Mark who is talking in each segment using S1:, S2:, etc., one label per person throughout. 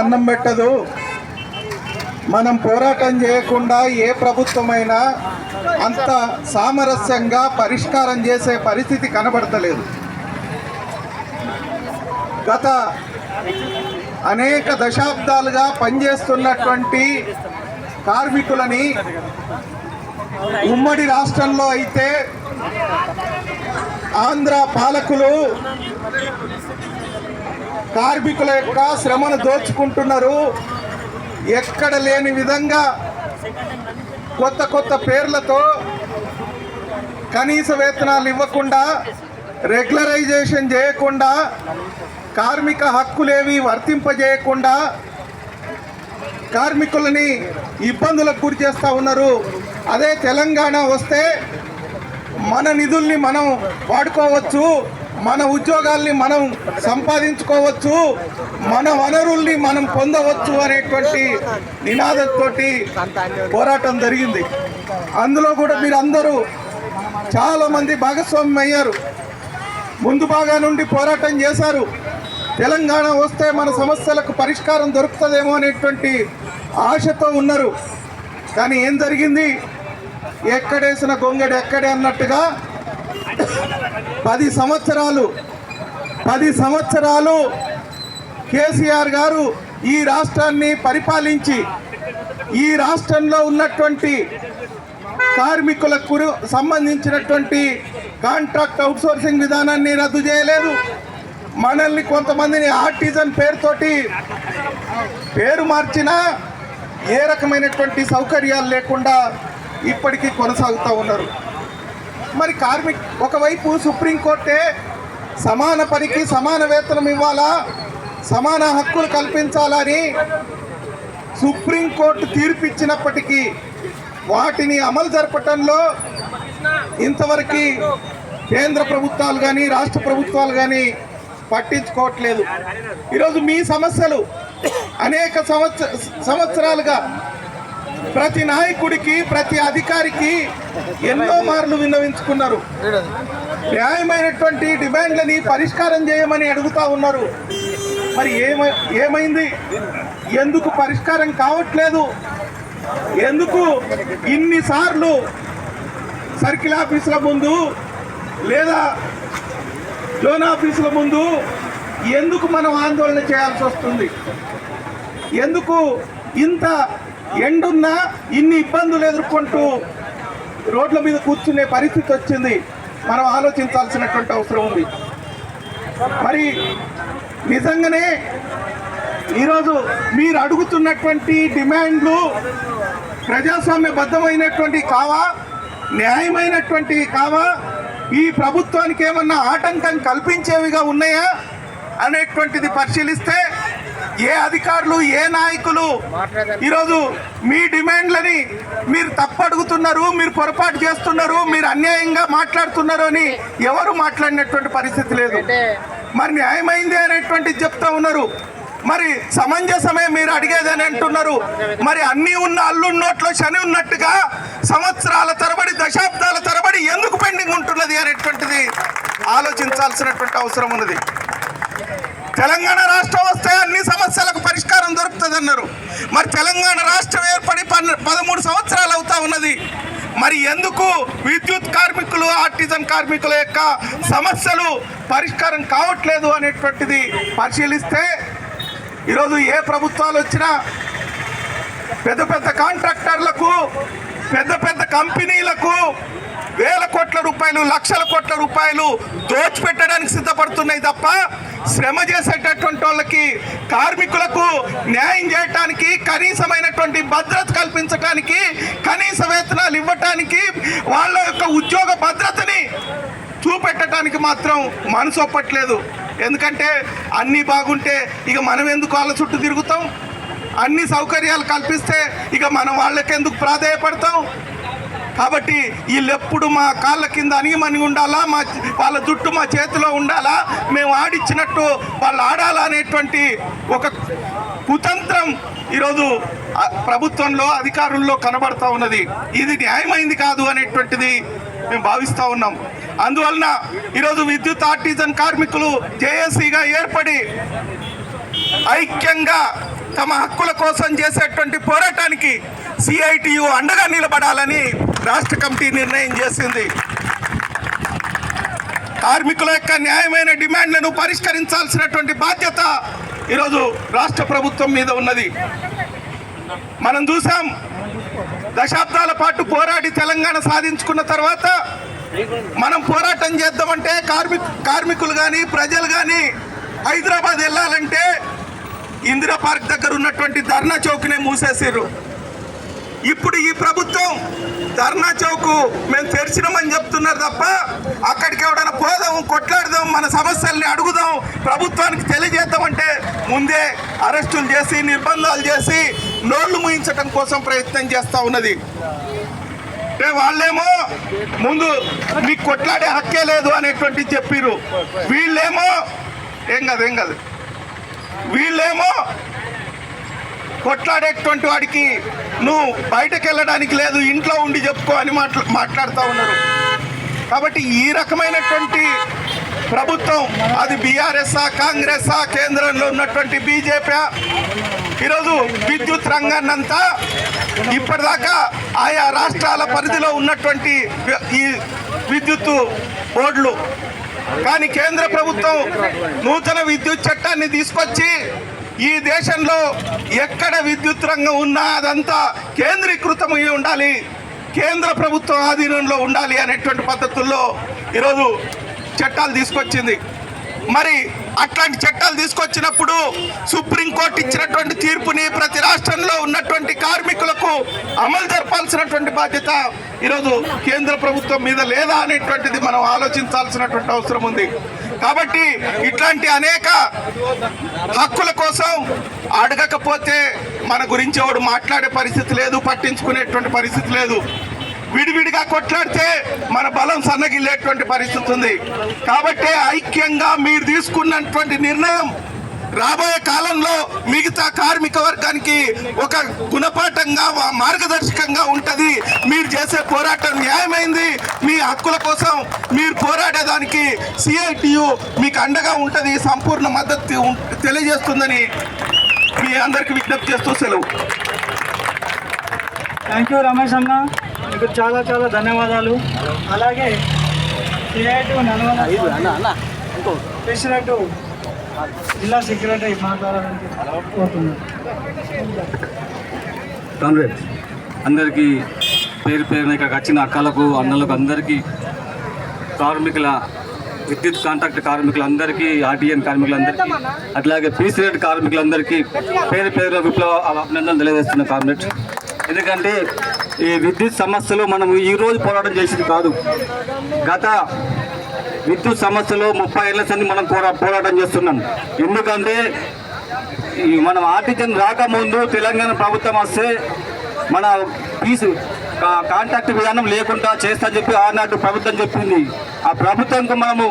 S1: అన్నం పెట్టదు. మనం పోరాటం చేయకుండా ఏ ప్రభుత్వమైనా అంత సామరస్యంగా పరిష్కారం చేసే పరిస్థితి కనబడతలేదు. గత అనేక దశాబ్దాలుగా పనిచేస్తున్నటువంటి కార్మికులని ఉమ్మడి రాష్ట్రంలో అయితే ఆంధ్ర పాలకులు కార్మికుల యొక్క శ్రమను దోచుకుంటున్నారు. ఎక్కడ లేని విధంగా కొత్త కొత్త పేర్లతో కనీస వేతనాలు ఇవ్వకుండా, రెగ్యులరైజేషన్ చేయకుండా, కార్మిక హక్కులేవి వర్తింపజేయకుండా కార్మికులని ఇబ్బందులకు గురి చేస్తూ ఉన్నారు. అదే తెలంగాణ వస్తే మన నిధుల్ని మనం వాడుకోవచ్చు, మన ఉద్యోగాల్ని మనం సంపాదించుకోవచ్చు, మన వనరుల్ని మనం పొందవచ్చు అనేటువంటి నినాదంతో పోరాటం జరిగింది. అందులో కూడా మీరందరూ చాలామంది భాగస్వామ్యం అయ్యారు. ముందు బాగా నుండి పోరాటం చేశారు. తెలంగాణ వస్తే మన సమస్యలకు పరిష్కారం దొరుకుతుందేమో అనేటువంటి ఆశతో ఉన్నారు. కానీ ఏం జరిగింది? ఎక్కడేసిన గొంగడి ఎక్కడే అన్నట్టుగా 10 సంవత్సరాలు కేసీఆర్ గారు ఈ రాష్ట్రాన్ని పరిపాలించి ఈ రాష్ట్రంలో ఉన్నటువంటి కార్మికులకు సంబంధించినటువంటి కాంట్రాక్ట్ అవుట్సోర్సింగ్ విధానాన్ని రద్దు చేయలేదు. మనల్ని కొంతమందిని ఆర్టిజన్ పేరుతోటి పేరు మార్చినా ఏ రకమైనటువంటి సౌకర్యాలు లేకుండా ఇప్పటికీ కొనసాగుతూ ఉన్నారు. మరి ఒకవైపు సుప్రీంకోర్టే సమాన పనికి సమాన వేతనం ఇవ్వాలా, సమాన హక్కులు కల్పించాలని సుప్రీంకోర్టు తీర్పు ఇచ్చినప్పటికీ వాటిని అమలు జరపటంలో ఇంతవరకు కేంద్ర ప్రభుత్వాలు కానీ రాష్ట్ర ప్రభుత్వాలు కానీ పట్టించుకోవట్లేదు. ఈరోజు మీ సమస్యలు అనేక సంవత్సరాలుగా ప్రతి నాయకుడికి, ప్రతి అధికారికి ఎన్నో మార్లు విన్నవించుకున్నారు. న్యాయమైనటువంటి డిమాండ్లని పరిష్కారం చేయమని అడుగుతూ ఉన్నారు. మరి ఏమైంది? ఎందుకు పరిష్కారం కావట్లేదు? ఎందుకు ఇన్నిసార్లు సర్కిల్ ఆఫీసుల ముందు లేదా జోన్ ఆఫీసుల ముందు ఎందుకు మనం ఆందోళన చేయాల్సి వస్తుంది? ఎందుకు ఇంత ఎండున్నా ఇన్ని ఇబ్బందులు ఎదుర్కొంటూ రోడ్ల మీద కూర్చునే పరిస్థితి వచ్చింది? మనం ఆలోచించాల్సినటువంటి అవసరం ఉంది. మరి నిజంగానే ఈరోజు మీరు అడుగుతున్నటువంటి డిమాండ్లు ప్రజాస్వామ్యబద్ధమైనటువంటి కావా, న్యాయమైనటువంటి కావా, ఈ ప్రభుత్వానికి ఏమన్నా ఆటంకం కల్పించేవిగా ఉన్నాయా అనేటువంటిది పరిశీలిస్తే ఏ అధికారులు, ఏ నాయకులు ఈరోజు మీ డిమాండ్లని మీరు తప్పు అడుగుతున్నారు, మీరు పొరపాటు చేస్తున్నారు, మీరు అన్యాయంగా మాట్లాడుతున్నారు అని ఎవరు మాట్లాడినటువంటి పరిస్థితి లేదు. మరి న్యాయమైంది అనేటువంటిది చెప్తా ఉన్నారు. మరి సమంజసమే మీరు అడిగేదని అంటున్నారు. మరి అన్నీ ఉన్న అల్లుడి నోట్లో శని ఉన్నట్టుగా సంవత్సరాల తరబడి, దశాబ్దాల తరబడి ఎందుకు పెండింగ్ ఉంటున్నది అనేటువంటిది ఆలోచించాల్సినటువంటి అవసరం ఉన్నది. తెలంగాణ రాష్ట్రం వస్తే అన్ని సమస్యలకు పరిష్కారం దొరుకుతుంది అన్నారు. మరి తెలంగాణ రాష్ట్రం ఏర్పడి 13 సంవత్సరాలు అవుతా ఉన్నది. మరి ఎందుకు విద్యుత్ కార్మికులు, ఆర్టిజన్ కార్మికుల యొక్క సమస్యలు పరిష్కారం కావట్లేదు అనేటువంటిది పరిశీలిస్తే ఈరోజు ఏ ప్రభుత్వాలు వచ్చినా పెద్ద పెద్ద కాంట్రాక్టర్లకు, పెద్ద పెద్ద కంపెనీలకు వేల కోట్ల రూపాయలు, లక్షల కోట్ల రూపాయలు దోచిపెట్టడానికి సిద్ధపడుతున్నాయి తప్ప శ్రమ చేసేటటువంటి వాళ్ళకి, కార్మికులకు న్యాయం చేయటానికి, కనీసమైనటువంటి భద్రత కల్పించడానికి, కనీస వేతనాలు ఇవ్వటానికి, వాళ్ళ యొక్క ఉద్యోగ భద్రతని చూపెట్టడానికి మాత్రం మనసు ఒప్పట్లేదు. ఎందుకంటే అన్నీ బాగుంటే ఇక మనం ఎందుకు వాళ్ళ చుట్టూ తిరుగుతాం? అన్ని సౌకర్యాలు కల్పిస్తే ఇక మనం వాళ్ళకెందుకు ప్రాధేయపడతాం? కాబట్టి వీళ్ళెప్పుడు మా కాళ్ళ కింద అణిగిమణిగి ఉండాలా, వాళ్ళ జుట్టు మా చేతిలో ఉండాలా, మేము ఆడిచ్చినట్టు వాళ్ళు ఆడాలా అనేటువంటి ఒక కుతంత్రం ఈరోజు ప్రభుత్వంలో, అధికారుల్లో కనబడతా ఉన్నది. ఇది న్యాయమైంది కాదు అనేటువంటిది మేము భావిస్తూ ఉన్నాం. అందువలన ఈరోజు విద్యుత్ ఆర్టిజన్ కార్మికులు జేఏసీగా ఏర్పడి ఐక్యంగా తమ హక్కుల కోసం చేసేటువంటి పోరాటానికి సిఐటియు అండగా నిలబడాలని రాష్ట్ర కమిటీ నిర్ణయం చేసింది. కార్మికుల యొక్క న్యాయమైన డిమాండ్లను పరిష్కరించాల్సినటువంటి బాధ్యత ఈరోజు రాష్ట్ర ప్రభుత్వం మీద ఉన్నది. మనం చూసాం, దశాబ్దాల పాటు పోరాడి తెలంగాణ సాధించుకున్న తర్వాత మనం పోరాటం చేద్దామంటే కార్మికులు కానీ ప్రజలు కానీ హైదరాబాద్ వెళ్ళాలంటే ఇందిరా పార్క్ దగ్గర ఉన్నటువంటి ధర్నా చౌక్నే మూసేసారు. ఇప్పుడు ఈ ప్రభుత్వం ధర్నా చౌక్ మేము తెరిచినామని చెప్తున్నారు తప్ప అక్కడికి ఎవడైనా పోదాం, కొట్లాడదాం, మన సమస్యల్ని అడుగుదాం, ప్రభుత్వానికి తెలియజేద్దామంటే ముందే అరెస్టులు చేసి నిర్బంధాలు చేసి నోళ్లు మూయించడం కోసం ప్రయత్నం చేస్తూ ఉన్నది. వాళ్ళేమో ముందు మీకు కొట్లాడే హక్కే లేదు అనేటువంటి చెప్పిర్రు. వీళ్ళేమో ఏం కాదు వీళ్ళేమో కొట్లాడేటువంటి వాడికి నువ్వు బయటకు వెళ్ళడానికి లేదు, ఇంట్లో ఉండి చెప్పుకో అని మాట్లాడుతూ ఉన్నారు. కాబట్టి ఈ రకమైనటువంటి ప్రభుత్వం, అది బీఆర్ఎస్ఆ, కాంగ్రెసా, కేంద్రంలో ఉన్నటువంటి బీజేపీ, ఈరోజు విద్యుత్ రంగాన్నంతా ఇప్పటిదాకా ఆయా రాష్ట్రాల పరిధిలో ఉన్నటువంటి ఈ విద్యుత్ బోర్డులు, కానీ కేంద్ర ప్రభుత్వం నూతన విద్యుత్ చట్టాన్ని తీసుకొచ్చి ఈ దేశంలో ఎక్కడ విద్యుత్ రంగం ఉన్నా అదంతా కేంద్రీకృతమై ఉండాలి, కేంద్ర ప్రభుత్వం ఆధీనంలో ఉండాలి అనేటువంటి పద్ధతుల్లో ఈరోజు చట్టాలు తీసుకొచ్చింది. మరి అట్లాంటి చట్టాలు తీసుకొచ్చినప్పుడు సుప్రీంకోర్టు ఇచ్చినటువంటి తీర్పుని ప్రతి రాష్ట్రంలో ఉన్నటువంటి కార్మికులకు అమలు జరపాల్సినటువంటి బాధ్యత ఈరోజు కేంద్ర ప్రభుత్వం మీద లేదా అనేటువంటిది మనం ఆలోచించాల్సినటువంటి అవసరం ఉంది. కాబట్టి ఇట్లాంటి అనేక హక్కుల కోసం అడగకపోతే మన గురించి ఎవడు మాట్లాడే పరిస్థితి లేదు, పట్టించుకునేటువంటి పరిస్థితి లేదు. విడివిడిగా కొట్లాడితే మన బలం సన్నగిల్లేటువంటి పరిస్థితి ఉంది. కాబట్టి ఐక్యంగా మీరు తీసుకున్నటువంటి నిర్ణయం రాబోయే కాలంలో మిగతా కార్మిక వర్గానికి ఒక గుణపాఠంగా, మార్గదర్శకంగా ఉంటుంది. మీరు చేసే పోరాటం న్యాయమైంది, మీ హక్కుల కోసం మీరు పోరాడేదానికి సిఐటియు మీకు అండగా ఉంటుంది, సంపూర్ణ మద్దతు తెలియజేస్తుందని మీ అందరికీ విజ్ఞప్తి చేస్తూ సెలవు.
S2: థ్యాంక్ యూ రమేష్ అన్న, మీకు చాలా చాలా ధన్యవాదాలు. అలాగే సిఐటియు నల్గొండ ప్రెసిడెంట్ జిల్లా సెక్రటరీ మాట్లాడాలని కోరుతున్నాను.
S3: కామ్రేడ్స్ అందరికీ పేరు పేరున ఇక్కడికి వచ్చిన అక్కలకు, అన్నలకు అందరికీ, కార్మికుల విద్యుత్ కాంట్రాక్ట్ కార్మికులందరికీ, ఆర్టీఎన్ కార్మికులందరికీ, అట్లాగే పీసీ రేట్ కార్మికులందరికీ పేరు పేరున విప్లవ అభినందనలు తెలియజేస్తున్న కామ్రేడ్స్. ఎందుకంటే ఈ విద్యుత్ సమస్యలు మనం ఈరోజు పోరాటం చేసింది కాదు. గత విద్యుత్ సమస్యలో 30 ఏళ్ల సంది మనం పోరాటం చేస్తున్నాం. ఎందుకంటే మనం ఆర్టీజన్ రాకముందు తెలంగాణ ప్రభుత్వం వస్తే మన పీసు కాంట్రాక్ట్ విధానం లేకుండా చేస్తా చెప్పి ఆనాడు ప్రభుత్వం చెప్పింది. ఆ ప్రభుత్వంకు మనము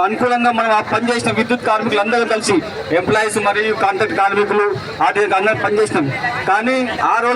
S3: అనుకూలంగా మనం పనిచేసిన విద్యుత్ కార్మికులు అందరూ కలిసి, ఎంప్లాయీస్ మరియు కాంట్రాక్ట్ కార్మికులు ఆర్టీజన్ అందరూ పనిచేసినాం. కానీ ఆ రోజు